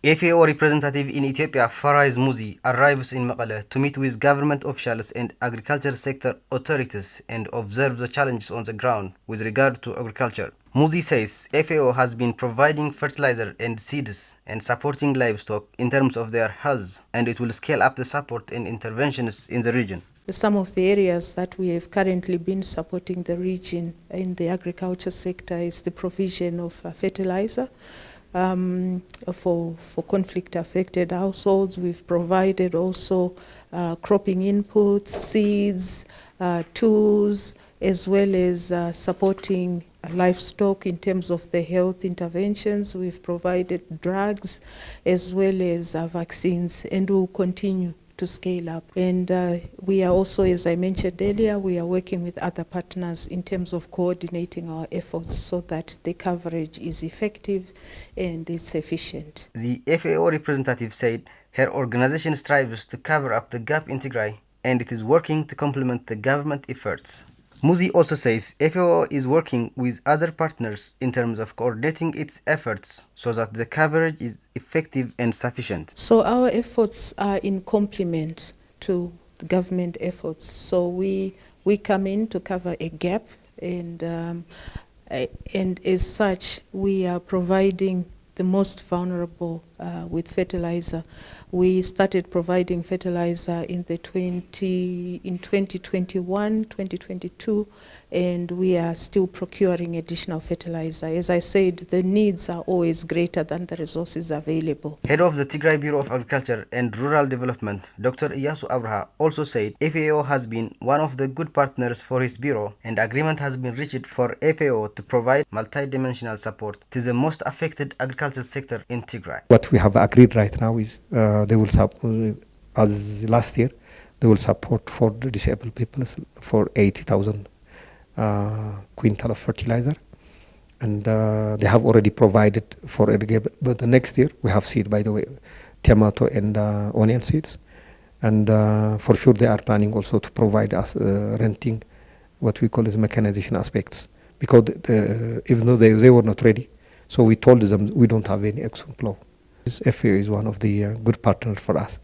FAO representative in Ethiopia, Farais Muzi, arrives in Mekelle to meet with government officials and agriculture sector authorities and observe the challenges on the ground with regard to agriculture. Muzi says FAO has been providing fertilizer and seeds and supporting livestock in terms of their health, and it will scale up the support and interventions in the region. Some of the areas that we have currently been supporting the region in the agriculture sector is the provision of fertilizer for conflict-affected households. We've provided also cropping inputs, seeds, tools, as well as supporting livestock in terms of the health interventions. We've provided drugs as well as vaccines, and will continue to scale up. And we are also, as I mentioned earlier, we are working with other partners in terms of coordinating our efforts so that the coverage is effective and is efficient. The FAO representative said her organization strives to cover up the gap in Tigray, and it is working to complement the government efforts. Muzi also says FAO is working with other partners in terms of coordinating its efforts so that the coverage is effective and sufficient. So our efforts are in complement to the government efforts. So we come in to cover a gap, and as such we are providing the most vulnerable with fertilizer. We started providing fertilizer in 2021, 2022, and we are still procuring additional fertilizer. As I said, the needs are always greater than the resources available. Head of the Tigray Bureau of Agriculture and Rural Development, Dr. Iyasu Abraha, also said FAO has been one of the good partners for his bureau, and agreement has been reached for FAO to provide multidimensional support to the most affected agriculture sector in Tigray. What we have agreed right now is they will support, as last year, they will support for the disabled people for 80,000 quintal of fertilizer, and they have already provided for irrigation. But the next year we have seed, by the way, tomato and onion seeds, and for sure they are planning also to provide us renting, what we call as mechanization aspects, because even though they were not ready, so we told them we don't have any Exxon plow. FAO is one of the good partners for us.